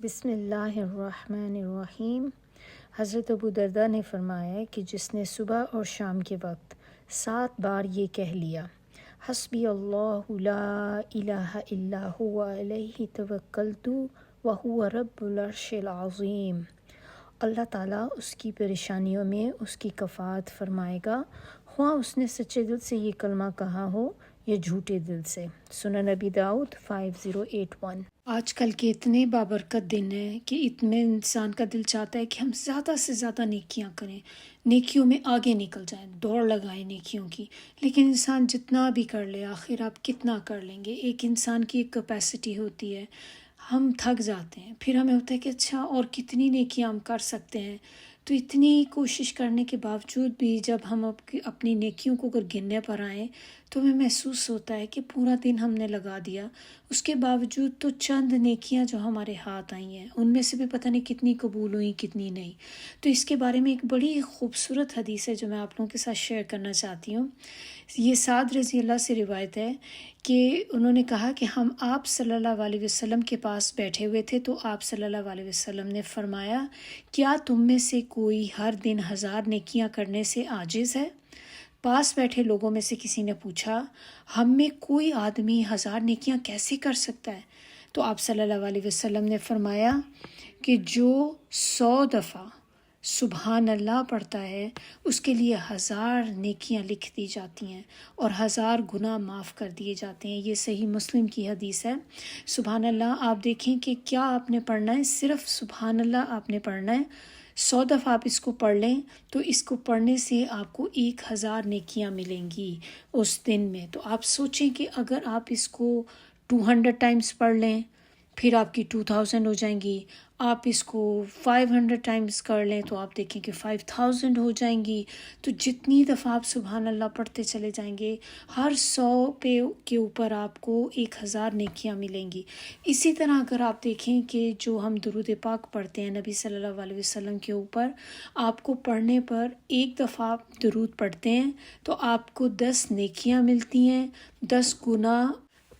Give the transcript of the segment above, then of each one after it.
بسم اللہ الرحمن الرحیم۔ حضرت ابو درداء نے فرمایا کہ جس نے صبح اور شام کے وقت 7 بار یہ کہہ لیا، حسبی اللہ لا الہ الا هو علیہ توکلت وہو رب العرش العظیم، اللہ تعالیٰ اس کی پریشانیوں میں اس کی کفایت فرمائے گا، خواہ اس نے سچے دل سے یہ کلمہ کہا ہو یا جھوٹے دل سے۔ سنن نبی داؤد 5081۔ آج کل کے اتنے بابرکت دن ہیں کہ اتنے انسان کا دل چاہتا ہے کہ ہم زیادہ سے زیادہ نیکیاں کریں، نیکیوں میں آگے نکل جائیں، دوڑ لگائیں نیکیوں کی، لیکن انسان جتنا بھی کر لے آخر آپ کتنا کر لیں گے؟ ایک انسان کی ایک کیپیسٹی ہوتی ہے، ہم تھک جاتے ہیں، پھر ہمیں ہوتا ہے کہ اچھا اور کتنی نیکیاں ہم کر سکتے ہیں۔ تو اتنی کوشش کرنے کے باوجود بھی جب ہم اپنی نیکیوں کو اگر گننے پر آئیں تو ہمیں محسوس ہوتا ہے کہ پورا دن ہم نے لگا دیا، اس کے باوجود تو چند نیکیاں جو ہمارے ہاتھ آئی ہیں ان میں سے بھی پتہ نہیں کتنی قبول ہوئیں کتنی نہیں۔ تو اس کے بارے میں ایک بڑی خوبصورت حدیث ہے جو میں آپ لوگوں کے ساتھ شیئر کرنا چاہتی ہوں۔ یہ سعد رضی اللہ سے روایت ہے کہ انہوں نے کہا کہ ہم آپ صلی اللہ علیہ وسلم کے پاس بیٹھے ہوئے تھے تو آپ صلی اللہ علیہ وسلم نے فرمایا، کیا تم میں سے کوئی ہر دن 1000 نیکیاں کرنے سے عاجز ہے؟ پاس بیٹھے لوگوں میں سے کسی نے پوچھا، ہم میں کوئی آدمی 1000 نیکیاں کیسے کر سکتا ہے؟ تو آپ صلی اللہ علیہ وسلم نے فرمایا کہ جو 100 دفعہ سبحان اللہ پڑھتا ہے اس کے لیے 1000 نیکیاں لکھ دی جاتی ہیں اور 1000 گناہ معاف کر دیے جاتے ہیں۔ یہ صحیح مسلم کی حدیث ہے۔ سبحان اللہ آپ دیکھیں کہ کیا آپ نے پڑھنا ہے، صرف سبحان اللہ آپ نے پڑھنا ہے۔ 100 دفعہ آپ اس کو پڑھ لیں تو اس کو پڑھنے سے آپ کو 1000 نیکیاں ملیں گی اس دن میں۔ تو آپ سوچیں کہ اگر آپ اس کو 200 ٹائمز پڑھ لیں پھر آپ کی 2000 ہو جائیں گی، آپ اس کو 500 ٹائمز کر لیں تو آپ دیکھیں کہ 5000 ہو جائیں گی۔ تو جتنی دفعہ آپ سبحان اللہ پڑھتے چلے جائیں گے ہر 100 کے اوپر آپ کو 1000 نیکیاں ملیں گی۔ اسی طرح اگر آپ دیکھیں کہ جو ہم درود پاک پڑھتے ہیں نبی صلی اللہ علیہ وسلم کے اوپر، آپ کو پڑھنے پر ایک دفعہ آپ درود پڑھتے ہیں تو آپ کو 10 نیکیاں ملتی ہیں، 10 گناہ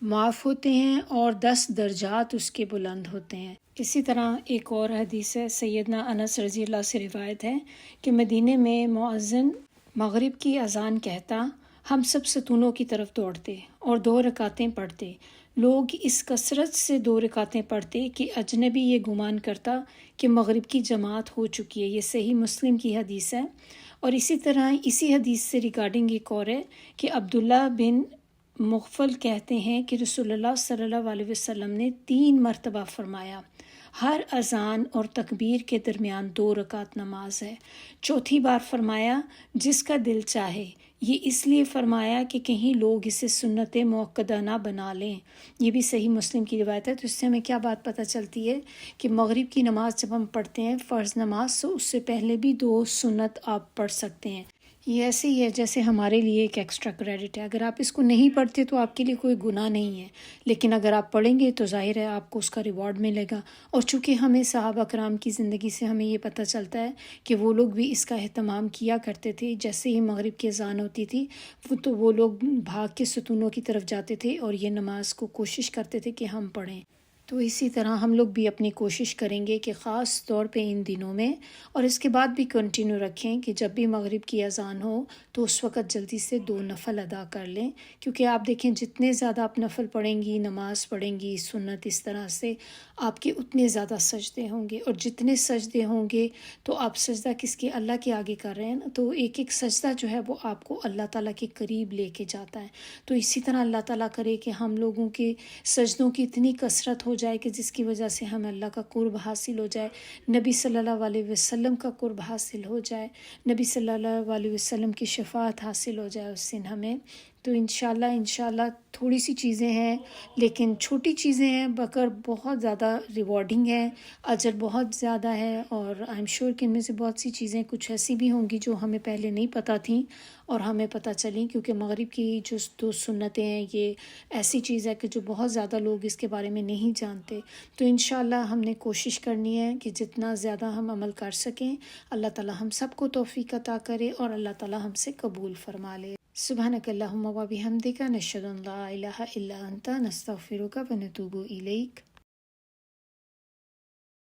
معاف ہوتے ہیں اور 10 درجات اس کے بلند ہوتے ہیں۔ اسی طرح ایک اور حدیث ہے، سیدنا انس رضی اللہ سے روایت ہے کہ مدینے میں مؤذن مغرب کی اذان کہتا، ہم سب ستونوں کی طرف دوڑتے اور 2 رکعتیں پڑھتے۔ لوگ اس کثرت سے 2 رکعتیں پڑھتے کہ اجنبی یہ گمان کرتا کہ مغرب کی جماعت ہو چکی ہے۔ یہ صحیح مسلم کی حدیث ہے۔ اور اسی طرح اسی حدیث سے ریگارڈنگ ایک اور ہے کہ عبداللہ بن مغفل کہتے ہیں کہ رسول اللہ صلی اللہ علیہ وسلم نے 3 مرتبہ فرمایا، ہر اذان اور تکبیر کے درمیان 2 رکعت نماز ہے۔ چوتھی بار فرمایا، جس کا دل چاہے۔ یہ اس لیے فرمایا کہ کہیں لوگ اسے سنت موقدہ نہ بنا لیں۔ یہ بھی صحیح مسلم کی روایت ہے۔ تو اس سے ہمیں کیا بات پتہ چلتی ہے کہ مغرب کی نماز جب ہم پڑھتے ہیں فرض نماز، تو اس سے پہلے بھی 2 سنت آپ پڑھ سکتے ہیں۔ یہ ایسے ہی ہے جیسے ہمارے لیے ایک ایکسٹرا کریڈٹ ہے، اگر آپ اس کو نہیں پڑھتے تو آپ کے لیے کوئی گناہ نہیں ہے، لیکن اگر آپ پڑھیں گے تو ظاہر ہے آپ کو اس کا ریوارڈ ملے گا۔ اور چونکہ ہمیں صحابہ کرام کی زندگی سے ہمیں یہ پتہ چلتا ہے کہ وہ لوگ بھی اس کا اہتمام کیا کرتے تھے، جیسے ہی مغرب کی اذان ہوتی تھی تو وہ لوگ بھاگ کے ستونوں کی طرف جاتے تھے اور یہ نماز کو کوشش کرتے تھے کہ ہم پڑھیں۔ تو اسی طرح ہم لوگ بھی اپنی کوشش کریں گے کہ خاص طور پہ ان دنوں میں اور اس کے بعد بھی کنٹینیو رکھیں کہ جب بھی مغرب کی اذان ہو تو اس وقت جلدی سے 2 نفل ادا کر لیں، کیونکہ آپ دیکھیں جتنے زیادہ آپ نفل پڑھیں گی، نماز پڑھیں گی، سنت اس طرح سے، آپ کے اتنے زیادہ سجدے ہوں گے، اور جتنے سجدے ہوں گے تو آپ سجدہ کس کے؟ اللہ کے آگے کر رہے ہیں نا، تو ایک ایک سجدہ جو ہے وہ آپ کو اللہ تعالیٰ کے قریب لے کے جاتا ہے۔ تو اسی طرح اللہ تعالیٰ کرے کہ ہم لوگوں کے سجدوں کی اتنی کثرت ہو جائے کہ جس کی وجہ سے ہمیں اللہ کا قرب حاصل ہو جائے، نبی صلی اللہ علیہ وسلم کا قرب حاصل ہو جائے، نبی صلی اللہ علیہ وسلم کی شفاعت حاصل ہو جائے اس دن ہمیں۔ تو انشاءاللہ تھوڑی سی چیزیں ہیں لیکن چھوٹی چیزیں ہیں مگر بہت زیادہ ریوارڈنگ ہے، اجر بہت زیادہ ہے، اور آئی ایم شیور کہ ان میں سے بہت سی چیزیں کچھ ایسی بھی ہوں گی جو ہمیں پہلے نہیں پتہ تھیں اور ہمیں پتہ چلیں، کیونکہ مغرب کی جو 2 سنتیں ہیں یہ ایسی چیز ہے کہ جو بہت زیادہ لوگ اس کے بارے میں نہیں جانتے۔ تو انشاءاللہ ہم نے کوشش کرنی ہے کہ جتنا زیادہ ہم عمل کر سکیں اللہ تعالیٰ ہم سب کو توفیق عطا کرے اور اللہ تعالیٰ ہم سے قبول فرما لے۔ سبحانک اللہم و بحمدک، نشہد ان لا الہ الا انت، نستغفرک و نتوب الیک۔